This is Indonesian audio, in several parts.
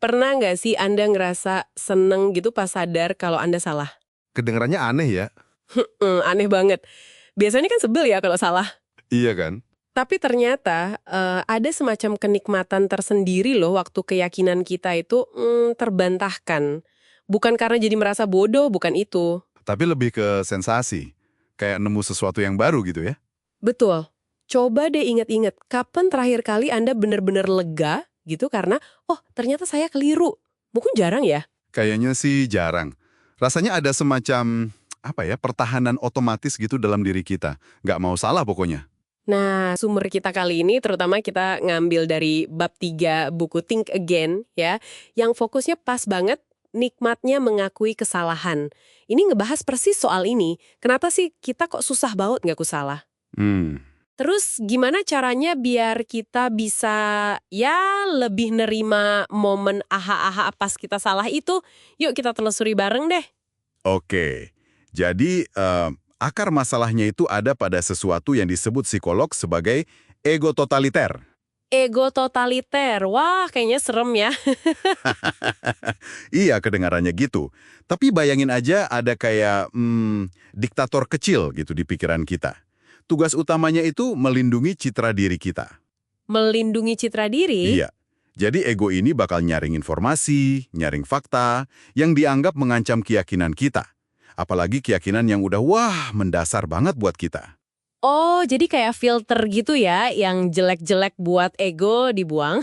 Pernah nggak sih Anda ngerasa seneng gitu pas sadar kalau Anda salah? Kedengarannya aneh ya? Aneh banget. Biasanya kan sebel ya kalau salah. Iya kan? Tapi ternyata ada semacam kenikmatan tersendiri loh waktu keyakinan kita itu terbantahkan. Bukan karena jadi merasa bodoh, bukan itu. Tapi lebih ke sensasi. Kayak nemu sesuatu yang baru gitu ya? Betul. Coba deh inget-inget, kapan terakhir kali Anda benar-benar lega gitu karena, oh ternyata saya keliru. Mungkin jarang ya. Kayaknya sih jarang. Rasanya ada semacam, apa ya, pertahanan otomatis gitu dalam diri kita. Nggak mau salah pokoknya. Nah, sumber kita kali ini terutama kita ngambil dari bab 3 buku Think Again ya, yang fokusnya pas banget nikmatnya mengakui kesalahan. Ini ngebahas persis soal ini. Kenapa sih kita kok susah banget ngaku salah? Hmm, Terus gimana caranya biar kita bisa ya lebih nerima momen aha-aha pas kita salah itu? Yuk kita telusuri bareng deh. oke. Jadi, akar masalahnya itu ada pada sesuatu yang disebut psikolog sebagai ego totaliter. Ego totaliter, wah kayaknya serem ya. Iya, kedengarannya gitu. Tapi bayangin aja ada kayak diktator kecil gitu di pikiran kita. Tugas utamanya itu melindungi citra diri kita. Melindungi citra diri. Iya. Jadi ego ini bakal nyaring informasi, nyaring fakta, yang dianggap mengancam keyakinan kita. Apalagi keyakinan yang udah wah mendasar banget buat kita. Oh, jadi kayak filter gitu ya, yang jelek-jelek buat ego dibuang.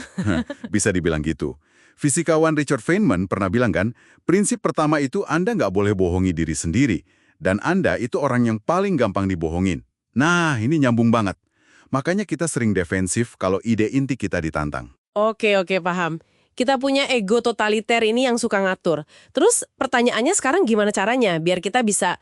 Bisa dibilang gitu. Fisikawan Richard Feynman pernah bilang kan, prinsip pertama itu Anda nggak boleh bohongi diri sendiri. Dan Anda itu orang yang paling gampang dibohongin. Nah, ini nyambung banget. Makanya kita sering defensif kalau ide inti kita ditantang. Oke, paham. Kita punya ego totaliter ini yang suka ngatur. Terus pertanyaannya sekarang gimana caranya biar kita bisa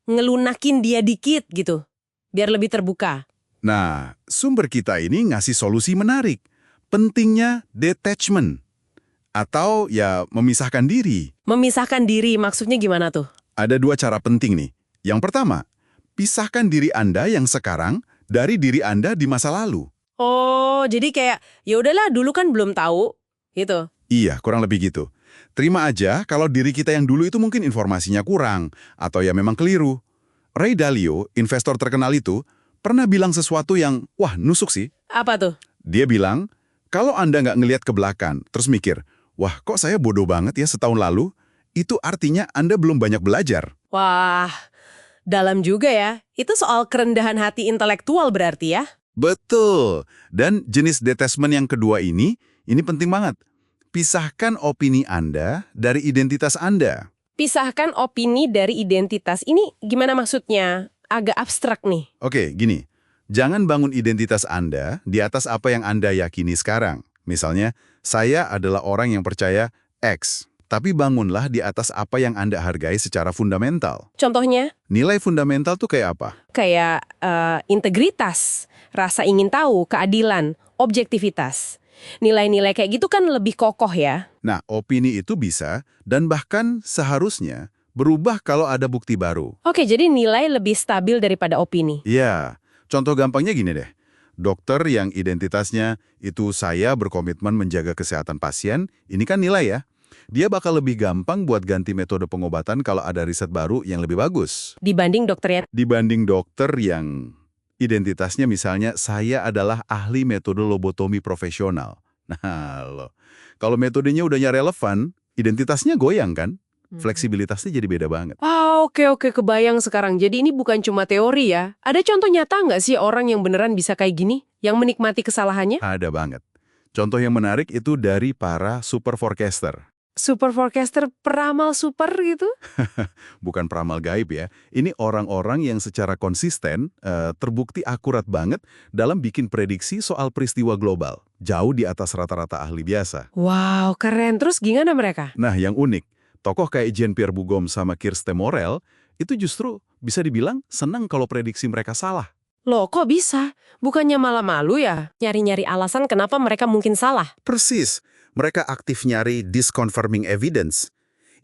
ngelunakin dia dikit gitu, biar lebih terbuka. Nah, sumber kita ini ngasih solusi menarik. Pentingnya detachment. Atau ya memisahkan diri. Memisahkan diri maksudnya gimana tuh? Ada dua cara penting nih. Yang pertama, pisahkan diri Anda yang sekarang dari diri Anda di masa lalu. Oh, jadi kayak ya udahlah dulu kan belum tahu gitu. Iya, kurang lebih gitu. Terima aja kalau diri kita yang dulu itu mungkin informasinya kurang, atau ya memang keliru. Ray Dalio, investor terkenal itu, pernah bilang sesuatu yang, wah nusuk sih. Apa tuh? Dia bilang, kalau Anda nggak ngelihat ke belakang, terus mikir, wah kok saya bodoh banget ya setahun lalu, itu artinya Anda belum banyak belajar. Wah, dalam juga ya. Itu soal kerendahan hati intelektual berarti ya? Betul. Dan jenis detachment yang kedua ini penting banget. Pisahkan opini Anda dari identitas Anda. Pisahkan opini dari identitas. Ini gimana maksudnya? Agak abstrak nih. Oke, gini. Jangan bangun identitas Anda di atas apa yang Anda yakini sekarang. Misalnya, saya adalah orang yang percaya X. Tapi bangunlah di atas apa yang Anda hargai secara fundamental. Contohnya? Nilai fundamental tuh kayak apa? Kayak integritas, rasa ingin tahu, keadilan, objektivitas. Nilai-nilai kayak gitu kan lebih kokoh ya. Nah, opini itu bisa dan bahkan seharusnya berubah kalau ada bukti baru. Oke, jadi nilai lebih stabil daripada opini. Ya, contoh gampangnya gini deh. Dokter yang identitasnya itu saya berkomitmen menjaga kesehatan pasien, ini kan nilai ya. Dia bakal lebih gampang buat ganti metode pengobatan kalau ada riset baru yang lebih bagus. Dibanding dokternya. Dibanding dokter yang identitasnya misalnya saya adalah ahli metode lobotomi profesional. Nah, loh. Kalau metodenya udah nggak relevan, identitasnya goyang kan? Fleksibilitasnya jadi beda banget. Oke, kebayang sekarang. Jadi ini bukan cuma teori ya. Ada contoh nyata nggak sih orang yang beneran bisa kayak gini? Yang menikmati kesalahannya? Ada banget. Contoh yang menarik itu dari para super forecaster. Super forecaster, peramal super gitu? Bukan peramal gaib ya. Ini orang-orang yang secara konsisten terbukti akurat banget dalam bikin prediksi soal peristiwa global. Jauh di atas rata-rata ahli biasa. Wow, keren. Terus gimana mereka? Nah, yang unik, tokoh kayak Jean-Pierre Bougom sama Kirsten Morel itu justru bisa dibilang senang kalau prediksi mereka salah. Loh, kok bisa? Bukannya malah malu ya? Nyari-nyari alasan kenapa mereka mungkin salah. Persis, mereka aktif nyari disconfirming evidence.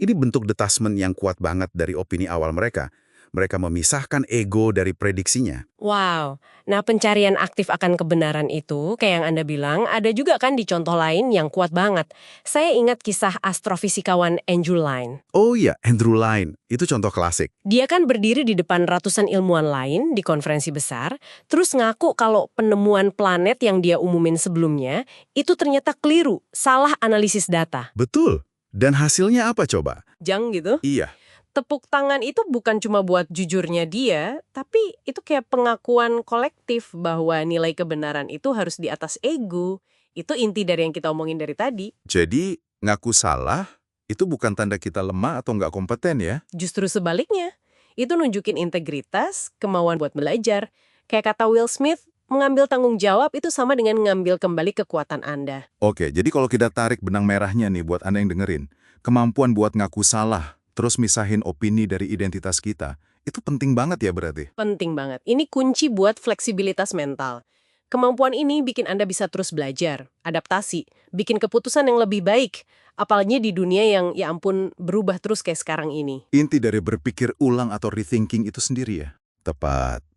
Ini bentuk detachment yang kuat banget dari opini awal mereka. Mereka memisahkan ego dari prediksinya. Wow. Nah, pencarian aktif akan kebenaran itu, kayak yang Anda bilang, ada juga kan di contoh lain yang kuat banget. Saya ingat kisah astrofisikawan Andrew Lyne. Oh iya, Andrew Lyne. Itu contoh klasik. Dia kan berdiri di depan ratusan ilmuwan lain di konferensi besar, terus ngaku kalau penemuan planet yang dia umumin sebelumnya, itu ternyata keliru, salah analisis data. Betul. Dan hasilnya apa coba? Jang gitu. Iya. Tepuk tangan itu bukan cuma buat jujurnya dia, tapi itu kayak pengakuan kolektif bahwa nilai kebenaran itu harus di atas ego. Itu inti dari yang kita omongin dari tadi. Jadi, ngaku salah itu bukan tanda kita lemah atau nggak kompeten ya? Justru sebaliknya, itu nunjukin integritas, kemauan buat belajar. Kayak kata Will Smith, mengambil tanggung jawab itu sama dengan mengambil kembali kekuatan Anda. Oke, jadi kalau kita tarik benang merahnya nih buat Anda yang dengerin, kemampuan buat ngaku salah, terus misahin opini dari identitas kita, itu penting banget ya berarti? Penting banget. Ini kunci buat fleksibilitas mental. Kemampuan ini bikin Anda bisa terus belajar, adaptasi, bikin keputusan yang lebih baik. Apalagi di dunia yang, ya ampun, berubah terus kayak sekarang ini. Inti dari berpikir ulang atau rethinking itu sendiri ya? Tepat.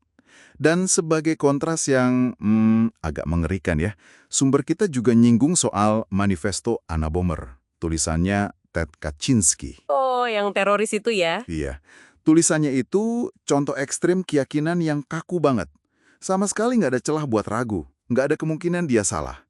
Dan sebagai kontras yang agak mengerikan ya, sumber kita juga nyinggung soal Manifesto Anna Bomer, tulisannya Ted Kaczynski. Oh, yang teroris itu ya? Iya, tulisannya itu contoh ekstrim keyakinan yang kaku banget. Sama sekali nggak ada celah buat ragu, nggak ada kemungkinan dia salah.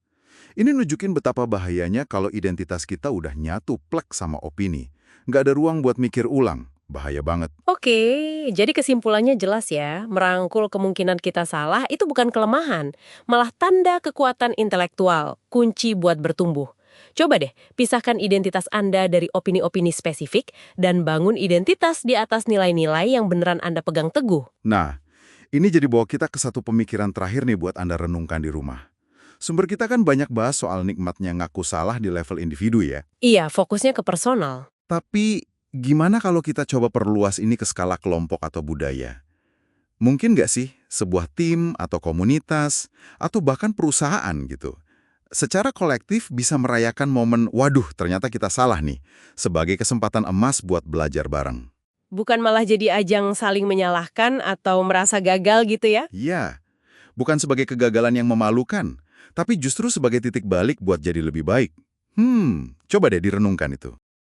Ini nunjukin betapa bahayanya kalau identitas kita udah nyatu plek sama opini. Nggak ada ruang buat mikir ulang, bahaya banget. Oke, jadi kesimpulannya jelas ya, merangkul kemungkinan kita salah itu bukan kelemahan, malah tanda kekuatan intelektual, kunci buat bertumbuh. Coba deh, pisahkan identitas Anda dari opini-opini spesifik dan bangun identitas di atas nilai-nilai yang beneran Anda pegang teguh. Nah, ini jadi bawa kita ke satu pemikiran terakhir nih buat Anda renungkan di rumah. Sumber kita kan banyak bahas soal nikmatnya ngaku salah di level individu ya. Iya, fokusnya ke personal. Tapi gimana kalau kita coba perluas ini ke skala kelompok atau budaya? Mungkin nggak sih sebuah tim atau komunitas atau bahkan perusahaan gitu, secara kolektif bisa merayakan momen waduh ternyata kita salah nih sebagai kesempatan emas buat belajar bareng. Bukan malah jadi ajang saling menyalahkan atau merasa gagal gitu ya? Iya, bukan sebagai kegagalan yang memalukan, tapi justru sebagai titik balik buat jadi lebih baik. Coba deh direnungkan itu.